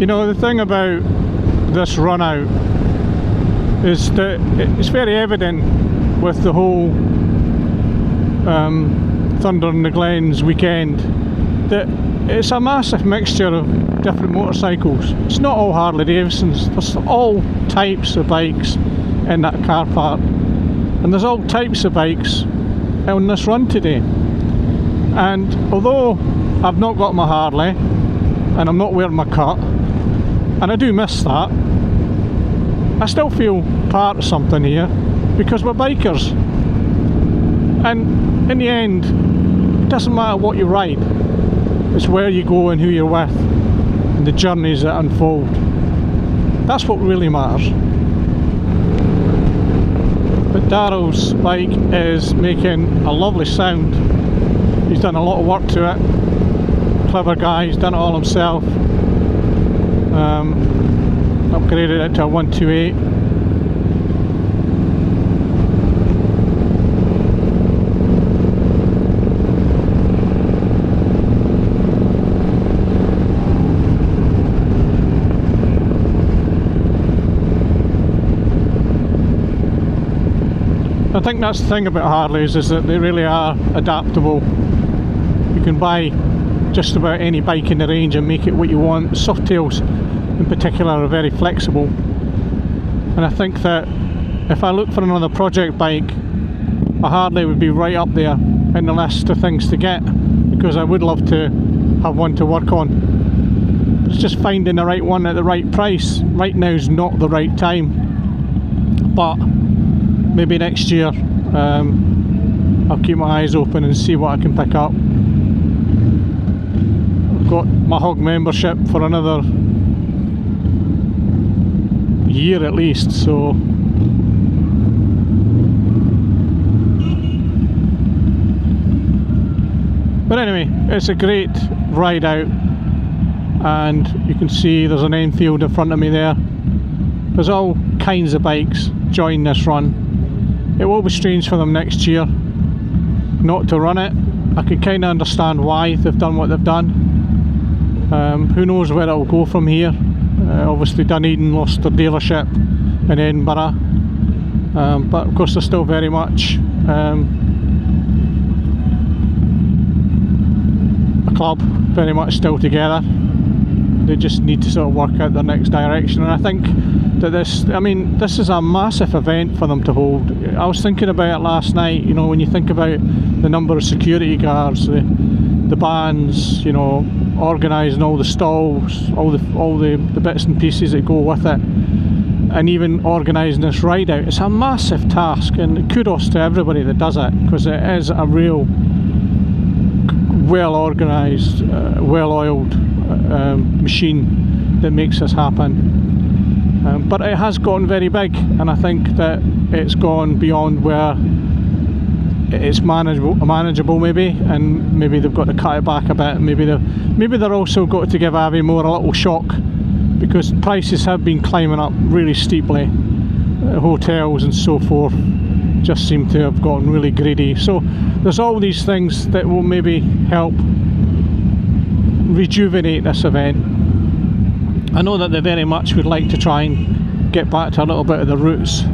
You know, the thing about this run out is that it's very evident with the whole Thunder in the Glens weekend that it's a massive mixture of different motorcycles. It's not all Harley Davidsons, there's all types of bikes in that car park, and there's all types of bikes on this run today. And although I've not got my Harley and I'm not wearing my cut, and I do miss that, I still feel part of something here because we're bikers. And in the end, it doesn't matter what you ride, it's where you go and who you're with and the journeys that unfold. That's what really matters. But Darryl's bike is making a lovely sound. He's done a lot of work to it. Clever guy, he's done it all himself. Upgraded it to a 128. I think that's the thing about Harleys, is that they really are adaptable. You can buy just about any bike in the range and make it what you want. Softails in particular are very flexible, and I think that if I look for another project bike, a Harley would be right up there in the list of things to get, because I would love to have one to work on. It's just finding the right one at the right price. Right now is not the right time, but maybe next year I'll keep my eyes open and see what I can pick up. I've got my Hog membership for another year at least, so but anyway, it's a great ride out, and you can see there's an Enfield in front of me there. There's all kinds of bikes join this run. It will be strange for them next year not to run it. I can kind of understand why they've done what they've done. Who knows where it'll go from here. Obviously Dunedin lost their dealership in Edinburgh, but of course they're still very much a club, very much still together. They just need to sort of work out their next direction, and I think that this is a massive event for them to hold. I was thinking about it last night, you know, when you think about the number of security guards, the bands, you know, organising all the stalls, all the bits and pieces that go with it, and even organising this ride out. It's a massive task, and kudos to everybody that does it, because it is a real well organised, well oiled machine that makes this happen. But it has gotten very big, and I think that it's gone beyond where it's manageable maybe, and maybe they've got to cut it back a bit. Maybe they're also got to give Aviemore a little shock, because prices have been climbing up really steeply. Hotels and so forth just seem to have gotten really greedy. So there's all these things that will maybe help rejuvenate this event. I know that they very much would like to try and get back to a little bit of the roots.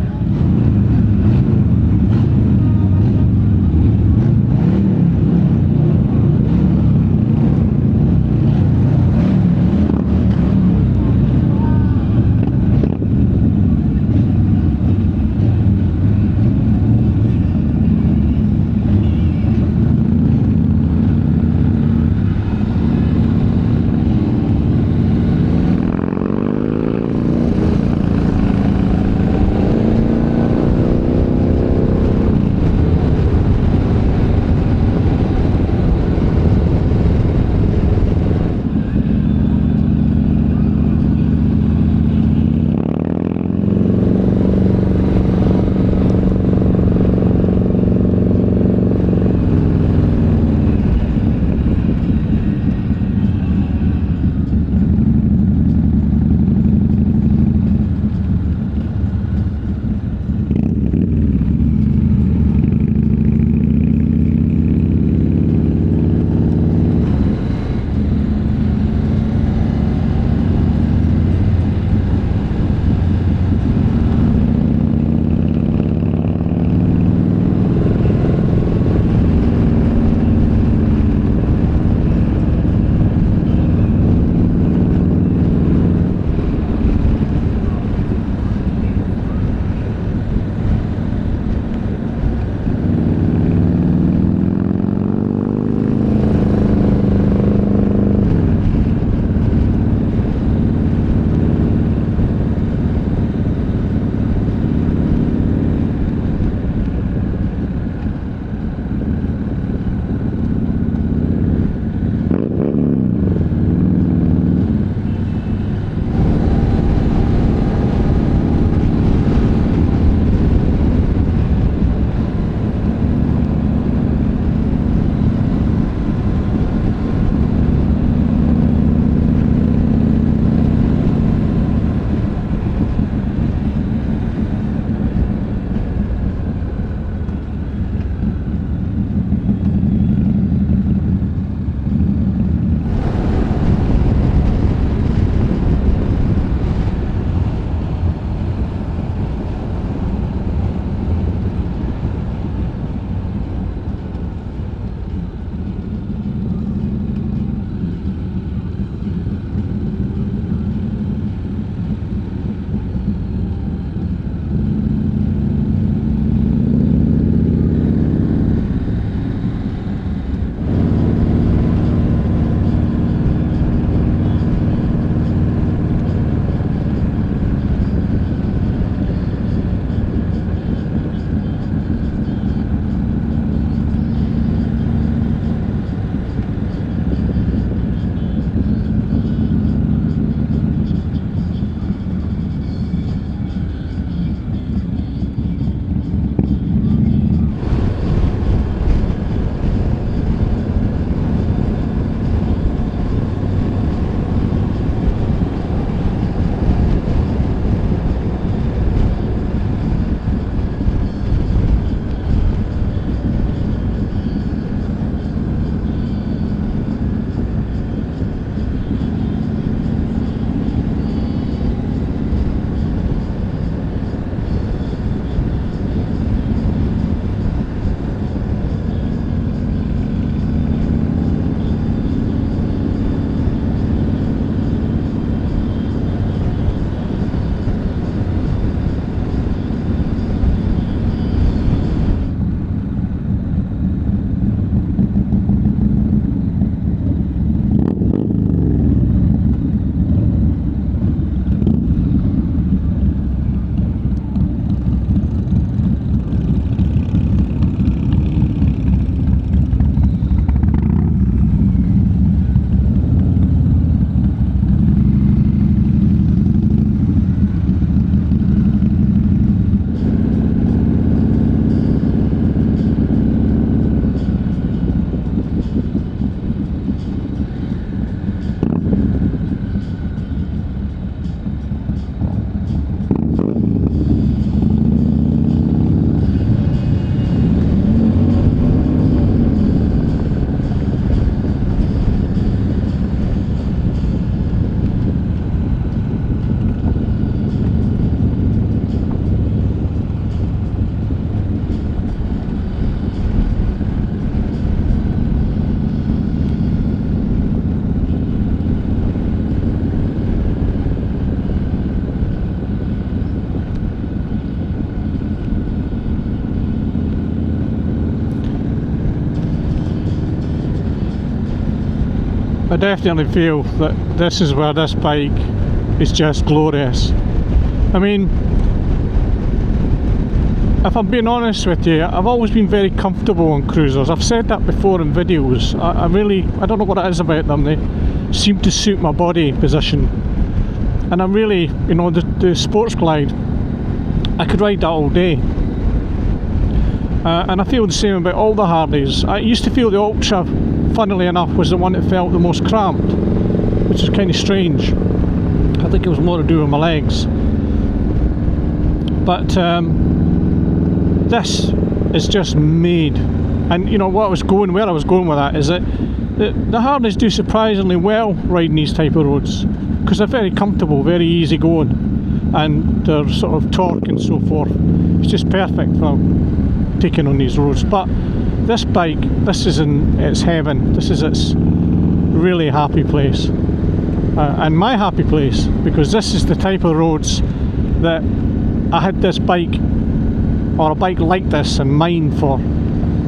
definitely feel that this is where this bike is just glorious. I mean, if I'm being honest with you, I've always been very comfortable on cruisers. I've said that before in videos. I don't know what it is about them. They seem to suit my body position. And I'm really, you know, the Sports Glide, I could ride that all day. And I feel the same about all the Harleys. I used to feel the Ultra, funnily enough, was the one that felt the most cramped, which is kind of strange. I think it was more to do with my legs. But this is just made, and you know where I was going with that is that the Harleys do surprisingly well riding these type of roads, because they're very comfortable, very easy going, and their sort of torque and so forth. It's just perfect for taking on these roads. But this bike, this is in its heaven. This is its really happy place, and my happy place, because this is the type of roads that I had this bike, or a bike like this, in mind for,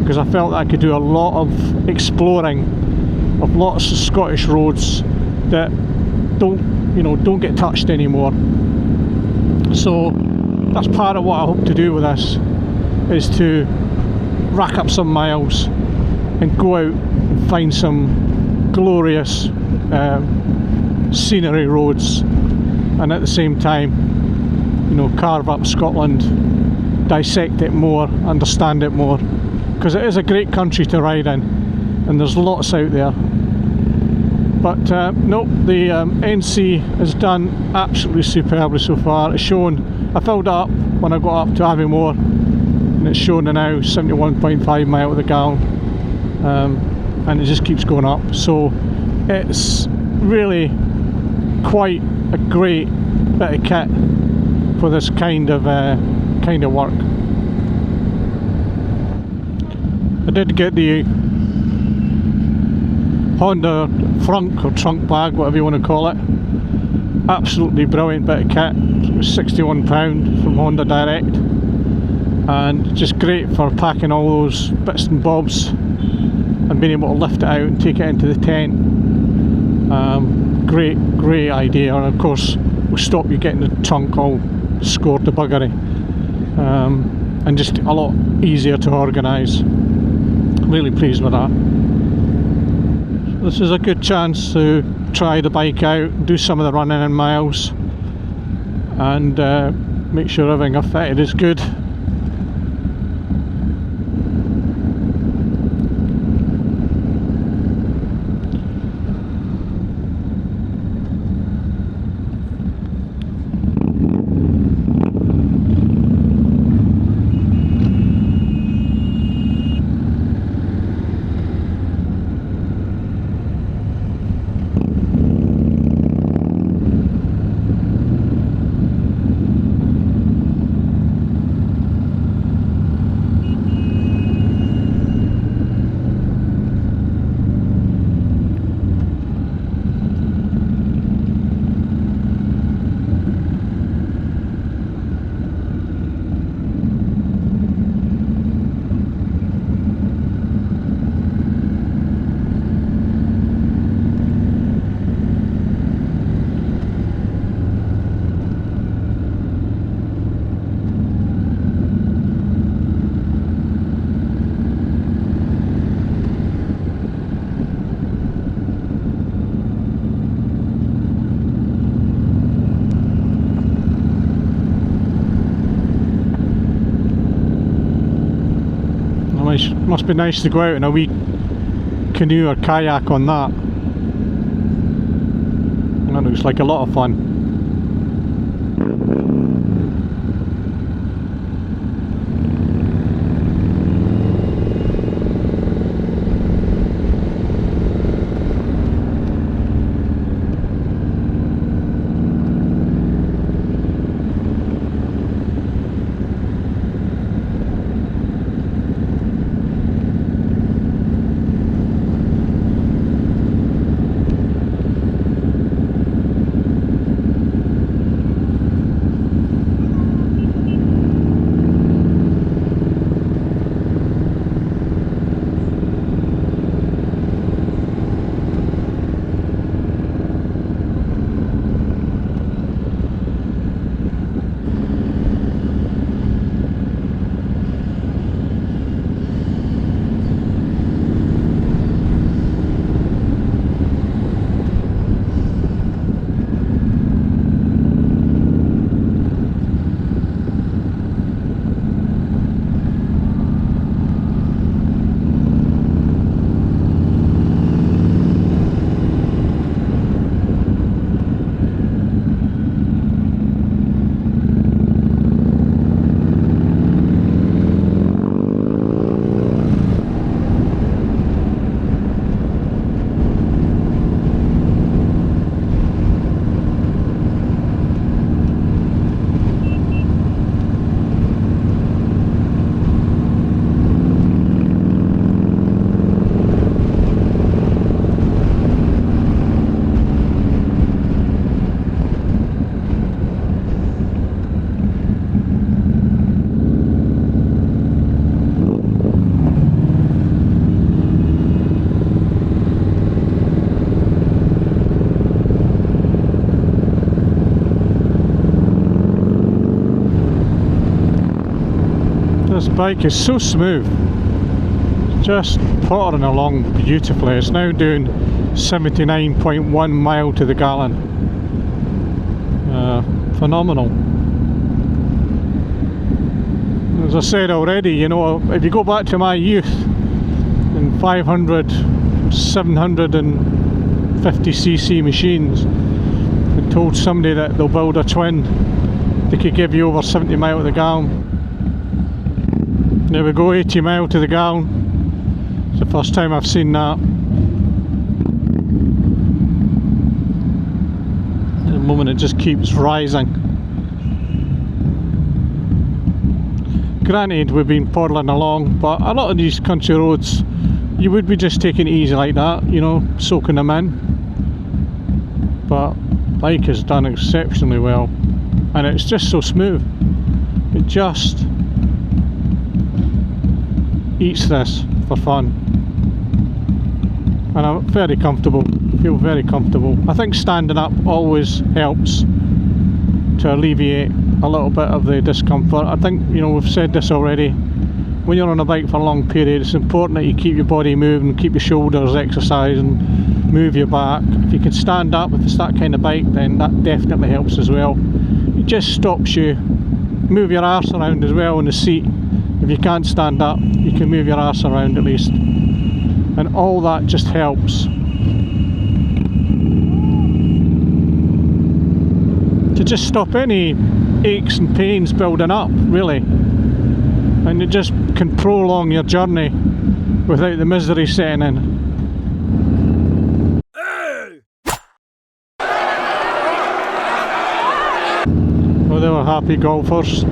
because I felt that I could do a lot of exploring of lots of Scottish roads that don't get touched anymore. So that's part of what I hope to do with this, is to rack up some miles and go out and find some glorious scenery roads, and at the same time, you know, carve up Scotland, dissect it more, understand it more, because it is a great country to ride in, and there's lots out there. But no, the NC has done absolutely superbly so far. It's shown, I filled it up when I got up to Aviemore, and it's shown now 71.5 miles to the gallon, and it just keeps going up. So it's really quite a great bit of kit for this kind of work. I did get the Honda frunk or trunk bag, whatever you want to call it. Absolutely brilliant bit of kit. It was £61 from Honda Direct, and just great for packing all those bits and bobs and being able to lift it out and take it into the tent. Great idea, and of course will stop you getting the trunk all scored to buggery, and just a lot easier to organise. Really pleased with that. This is a good chance to try the bike out, do some of the running in miles, and make sure everything I've fitted is good. Must be nice to go out in a wee canoe or kayak on that. That looks like a lot of fun. bike is so smooth, just pottering along beautifully. It's now doing 79.1 mile to the gallon. Phenomenal. As I said already, you know, if you go back to my youth in 500, 750cc machines and told somebody that they'll build a twin, they could give you over 70 mile to the gallon. There we go, 80 mile to the gallon. It's the first time I've seen that. At the moment it just keeps rising. Granted, we've been poddling along, but a lot of these country roads you would be just taking it easy like that, you know, soaking them in. But bike has done exceptionally well, and it's just so smooth. It just eats this for fun, and I'm very comfortable, feel very comfortable. I think standing up always helps to alleviate a little bit of the discomfort. I think, you know, we've said this already, when you're on a bike for a long period, it's important that you keep your body moving, keep your shoulders exercising, move your back. If you can stand up, if it's that kind of bike, then that definitely helps as well. It just stops you, move your arse around as well in the seat. If you can't stand up, you can move your arse around at least, and all that just helps to just stop any aches and pains building up, really, and it just can prolong your journey without the misery setting in. Well, they were happy golfers.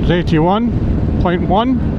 It's 81.1.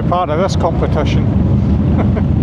be part of this competition.